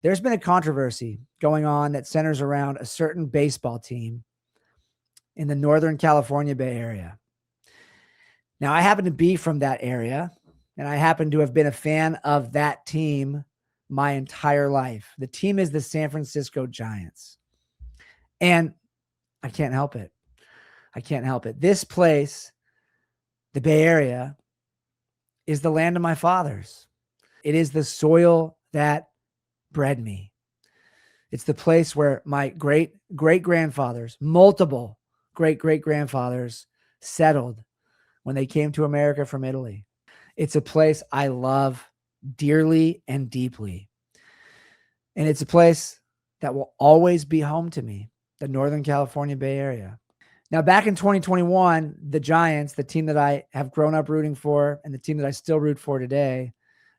there's been a controversy going on that centers around a certain baseball team in the Northern California Bay Area. Now, I happen to be from that area, and I happen to have been a fan of that team my entire life. The team is the San Francisco Giants. And I can't help it. I can't help it. This place, the Bay Area, is the land of my fathers. It is the soil that bred me. It's the place where my great-great-grandfathers, multiple great-great-grandfathers, settled when they came to America from Italy. It's a place I love dearly and deeply. And it's a place that will always be home to me, the Northern California Bay Area. Now, back in 2021, the Giants, the team that I have grown up rooting for and the team that I still root for today,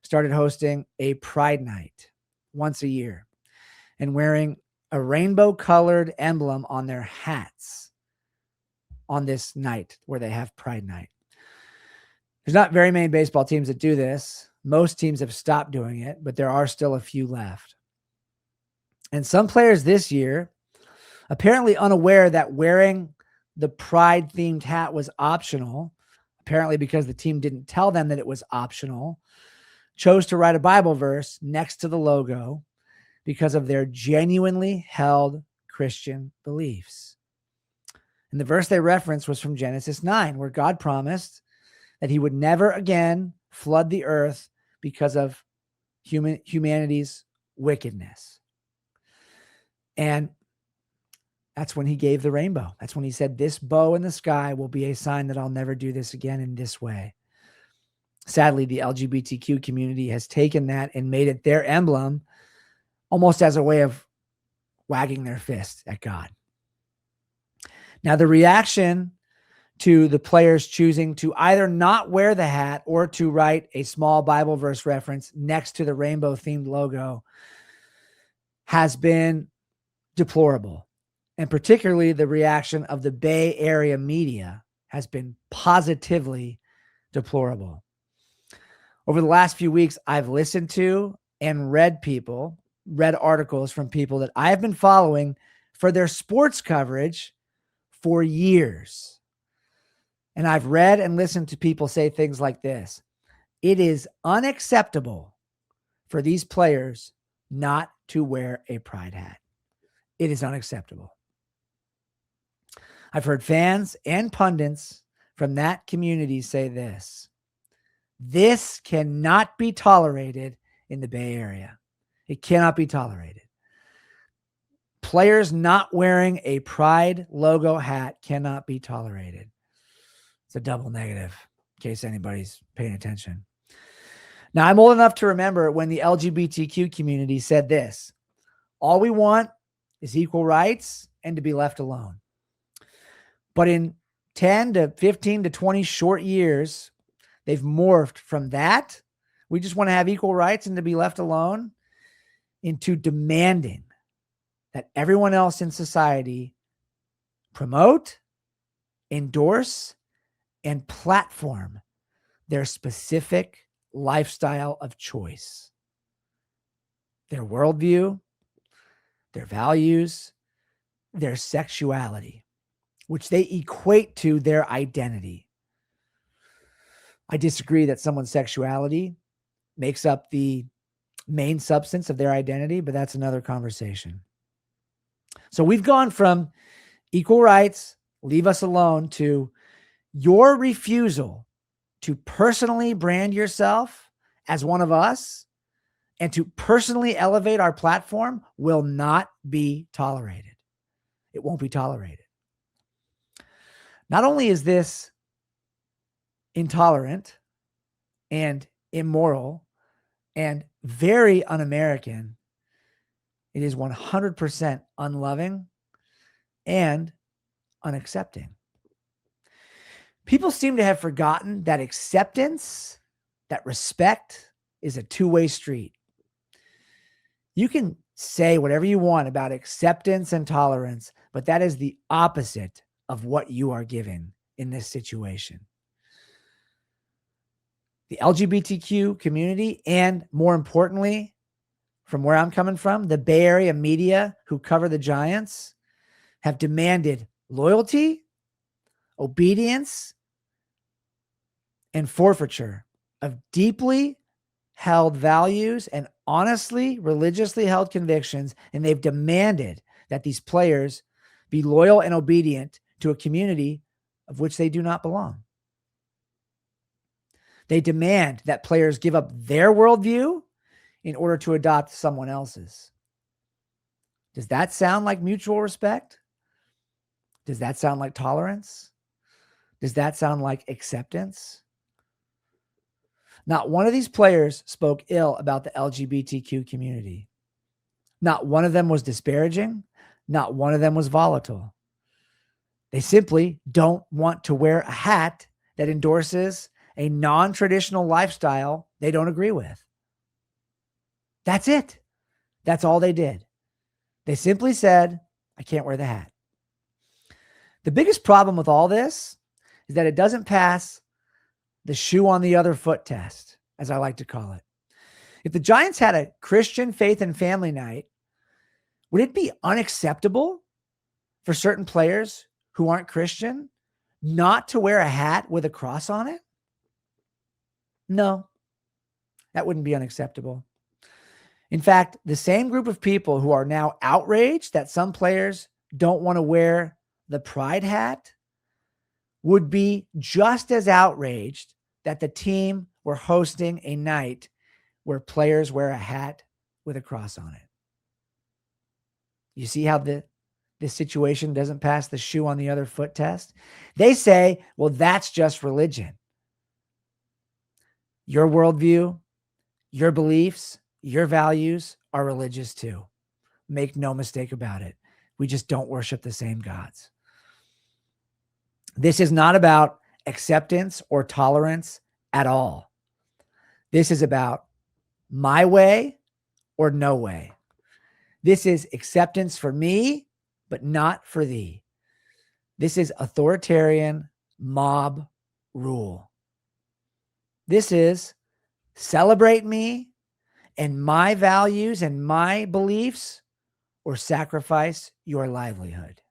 started hosting a Pride Night once a year and wearing a rainbow-colored emblem on their hats on this night where they have Pride Night. There's not very many baseball teams that do this. Most teams have stopped doing it, but there are still a few left. And some players this year, apparently unaware that wearing the Pride-themed hat was optional, apparently because the team didn't tell them that it was optional, chose to write a Bible verse next to the logo because of their genuinely held Christian beliefs. And the verse they referenced was from Genesis 9, where God promised that he would never again flood the earth because of humanity's wickedness. And that's when he gave the rainbow. That's when he said, this bow in the sky will be a sign that I'll never do this again in this way. Sadly, the LGBTQ community has taken that and made it their emblem almost as a way of wagging their fist at God. Now, the reaction to the players choosing to either not wear the hat or to write a small Bible verse reference next to the rainbow-themed logo has been deplorable. And particularly the reaction of the Bay Area media has been positively deplorable. Over the last few weeks, I've listened to and read articles from people that I have been following for their sports coverage for years. And I've read and listened to people say things like this: it is unacceptable for these players not to wear a pride hat. It is unacceptable. I've heard fans and pundits from that community say this: this cannot be tolerated in the Bay Area. It cannot be tolerated. Players not wearing a pride logo hat cannot be tolerated. It's a double negative, in case anybody's paying attention. Now, I'm old enough to remember when the LGBTQ community said this: all we want is equal rights and to be left alone. But in 10 to 15 to 20 short years, they've morphed from that, we just want to have equal rights and to be left alone, into demanding that everyone else in society promote, endorse, and platform their specific lifestyle of choice, their worldview, their values, their sexuality, which they equate to their identity. I disagree that someone's sexuality makes up the main substance of their identity, but that's another conversation. So we've gone from equal rights, leave us alone, to your refusal to personally brand yourself as one of us and to personally elevate our platform will not be tolerated. It won't be tolerated. Not only is this intolerant and immoral and very un-American, it is 100% unloving and unaccepting. People seem to have forgotten that acceptance, that respect, is a two-way street. You can say whatever you want about acceptance and tolerance, but that is the opposite of what you are giving in this situation. The LGBTQ community, and more importantly, from where I'm coming from, the Bay Area media who cover the Giants have demanded loyalty, obedience, and forfeiture of deeply held values and honestly, religiously held convictions. And they've demanded that these players be loyal and obedient to a community of which they do not belong. They demand that players give up their worldview in order to adopt someone else's. Does that sound like mutual respect? Does that sound like tolerance? Does that sound like acceptance? Not one of these players spoke ill about the LGBTQ community. Not one of them was disparaging. Not one of them was volatile. They simply don't want to wear a hat that endorses a non-traditional lifestyle they don't agree with. That's it. That's all they did. They simply said, I can't wear the hat. The biggest problem with all this is that it doesn't pass the shoe on the other foot test, as I like to call it. If the Giants had a Christian faith and family night, would it be unacceptable for certain players who aren't Christian not to wear a hat with a cross on it? No, that wouldn't be unacceptable. In fact, the same group of people who are now outraged that some players don't want to wear the pride hat would be just as outraged that the team were hosting a night where players wear a hat with a cross on it. You see how this situation doesn't pass the shoe on the other foot test? They say, well, that's just religion. Your worldview, your beliefs, your values are religious too. Make no mistake about it. We just don't worship the same gods. This is not about acceptance or tolerance at all. This is about my way or no way. This is acceptance for me, but not for thee. This is authoritarian mob rule. This is celebrate me and my values and my beliefs, or sacrifice your livelihood.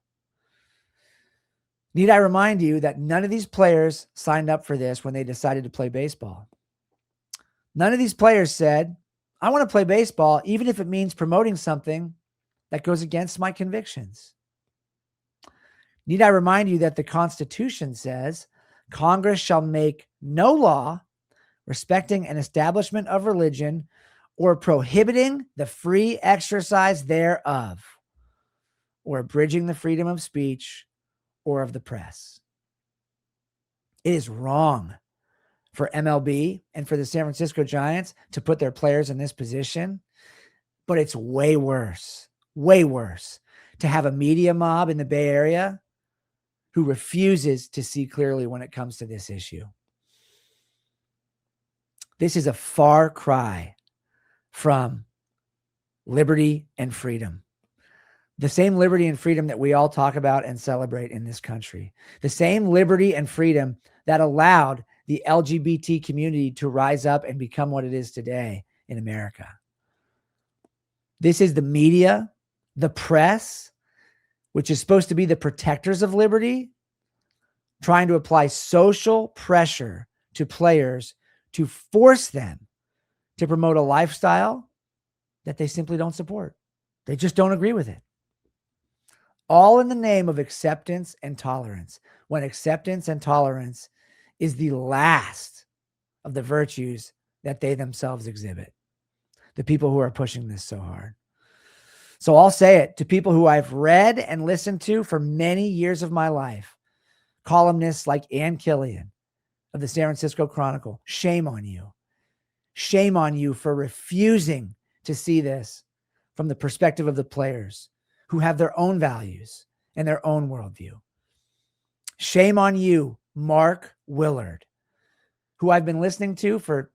Need I remind you that none of these players signed up for this when they decided to play baseball. None of these players said, I want to play baseball, even if it means promoting something that goes against my convictions. Need I remind you that the Constitution says, Congress shall make no law respecting an establishment of religion or prohibiting the free exercise thereof, or abridging the freedom of speech or of the press. It is wrong for MLB and for the San Francisco Giants to put their players in this position, but it's way worse to have a media mob in the Bay Area who refuses to see clearly when it comes to this issue. This is a far cry from liberty and freedom. The same liberty and freedom that we all talk about and celebrate in this country. The same liberty and freedom that allowed the LGBT community to rise up and become what it is today in America. This is the media, the press, which is supposed to be the protectors of liberty, trying to apply social pressure to players to force them to promote a lifestyle that they simply don't support. They just don't agree with it. All in the name of acceptance and tolerance, when acceptance and tolerance is the last of the virtues that they themselves exhibit. The people who are pushing this so hard. So I'll say it to people who I've read and listened to for many years of my life. Columnists like Ann Killian of the San Francisco Chronicle. Shame on you. Shame on you for refusing to see this from the perspective of the players who have their own values and their own worldview. Shame on you, Mark Willard, who I've been listening to for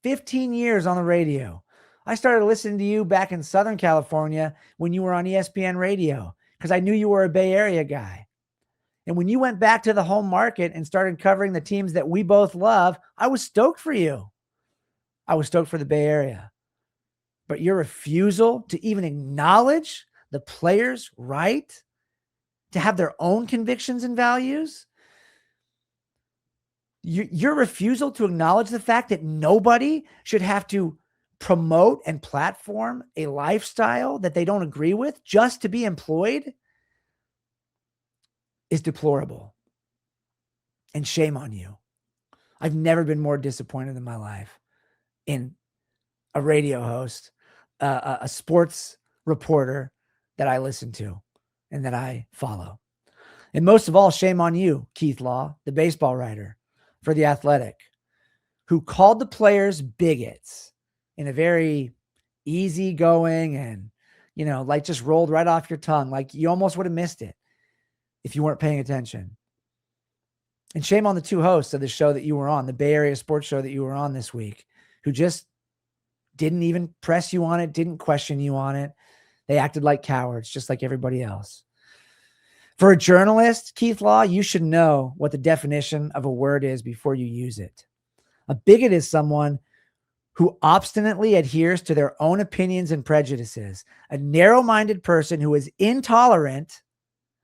15 years on the radio. I started listening to you back in Southern California when you were on ESPN radio because I knew you were a Bay Area guy. And when you went back to the home market and started covering the teams that we both love, I was stoked for you. I was stoked for the Bay Area. but your refusal to even acknowledge the player's right to have their own convictions and values, your refusal to acknowledge the fact that nobody should have to promote and platform a lifestyle that they don't agree with just to be employed is deplorable. And shame on you. I've never been more disappointed in my life in a radio host, a sports reporter that I listen to and that I follow. And most of all, shame on you, Keith Law, the baseball writer for The Athletic, who called the players bigots in a very easygoing and, like just rolled right off your tongue. Like you almost would have missed it if you weren't paying attention. And shame on the two hosts of the show that you were on, the Bay Area sports show that you were on this week, who just didn't even press you on it, didn't question you on it. They acted like cowards, just like everybody else. For a journalist, Keith Law, you should know what the definition of a word is before you use it. A bigot is someone who obstinately adheres to their own opinions and prejudices. A narrow-minded person who is intolerant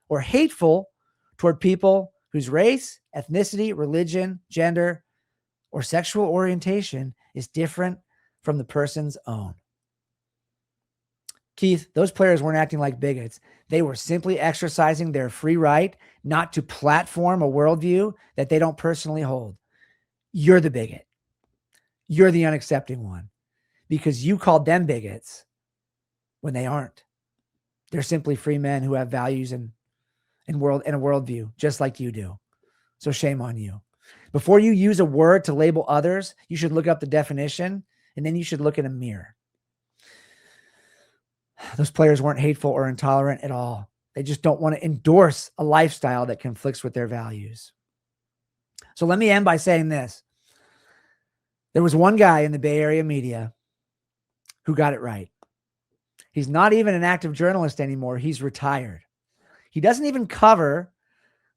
or hateful toward people whose race, ethnicity, religion, gender, or sexual orientation is different from the person's own. Keith, those players weren't acting like bigots. They were simply exercising their free right not to platform a worldview that they don't personally hold. You're the bigot. You're the unaccepting one because you called them bigots when they aren't. They're simply free men who have values and a worldview, just like you do. So shame on you. Before you use a word to label others, you should look up the definition, and then you should look in a mirror. Those players weren't hateful or intolerant at all. They just don't want to endorse a lifestyle that conflicts with their values. So let me end by saying this. There was one guy in the Bay Area media who got it right. He's not even an active journalist anymore. He's retired. He doesn't even cover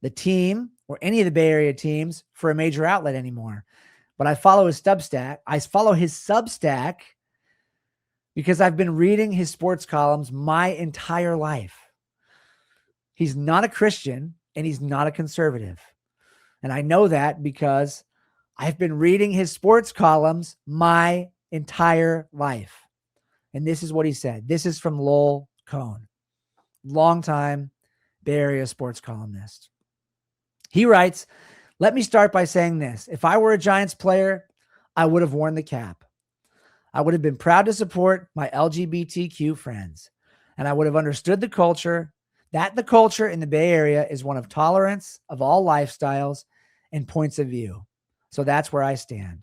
the team or any of the Bay Area teams for a major outlet anymore. But I follow his Substack. I follow his Substack because I've been reading his sports columns my entire life. He's not a Christian and he's not a conservative. And I know that because I've been reading his sports columns my entire life. And this is what he said. This is from Lowell Cohn, longtime Bay Area sports columnist. He writes, "Let me start by saying this. If I were a Giants player, I would have worn the cap. I would have been proud to support my LGBTQ friends. And I would have understood the culture in the Bay Area is one of tolerance of all lifestyles and points of view. So that's where I stand.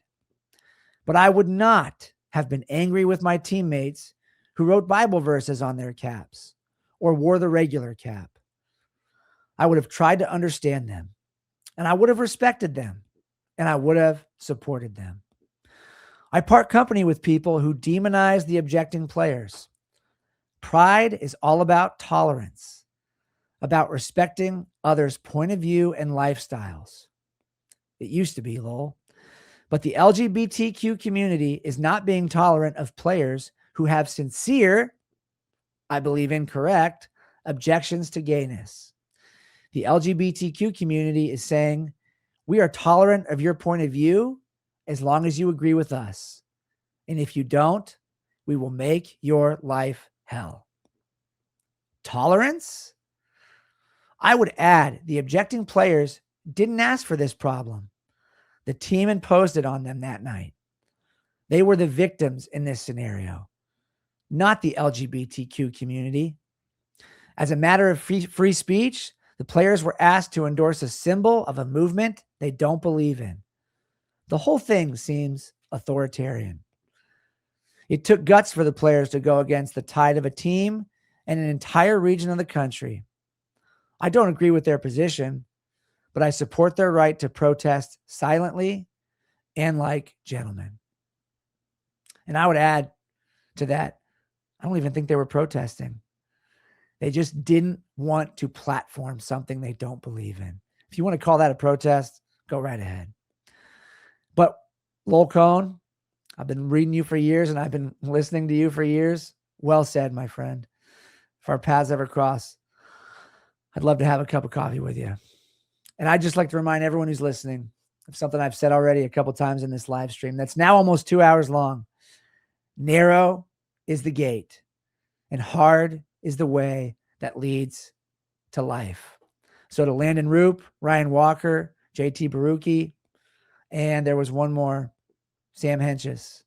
But I would not have been angry with my teammates who wrote Bible verses on their caps or wore the regular cap. I would have tried to understand them, and I would have respected them, and I would have supported them. I part company with people who demonize the objecting players. Pride is all about tolerance, about respecting others' point of view and lifestyles. It used to be, Lowell. But the LGBTQ community is not being tolerant of players who have sincere, I believe incorrect, objections to gayness. The LGBTQ community is saying, we are tolerant of your point of view as long as you agree with us. And if you don't, we will make your life hell. Tolerance? I would add the objecting players didn't ask for this problem. The team imposed it on them that night. They were the victims in this scenario, not the LGBTQ community. As a matter of free speech, the players were asked to endorse a symbol of a movement they don't believe in. The whole thing seems authoritarian. It took guts for the players to go against the tide of a team and an entire region of the country. I don't agree with their position, but I support their right to protest silently and like gentlemen. And I would add to that, I don't even think they were protesting. They just didn't want to platform something they don't believe in. If you want to call that a protest, go right ahead. But Lowell Cohn, I've been reading you for years and I've been listening to you for years. Well said, my friend. If our paths ever cross, I'd love to have a cup of coffee with you. And I'd just like to remind everyone who's listening of something I've said already a couple times in this live stream that's now almost 2 hours long. Narrow is the gate and hard is the way that leads to life. So to Landon Roop, Ryan Walker, JT Barucki, and there was one more, Sam Henches.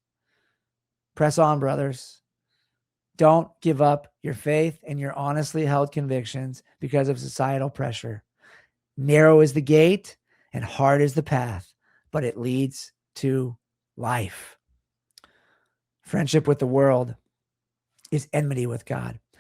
Press on, brothers. Don't give up your faith and your honestly held convictions because of societal pressure. Narrow is the gate and hard is the path, but it leads to life. Friendship with the world is enmity with God.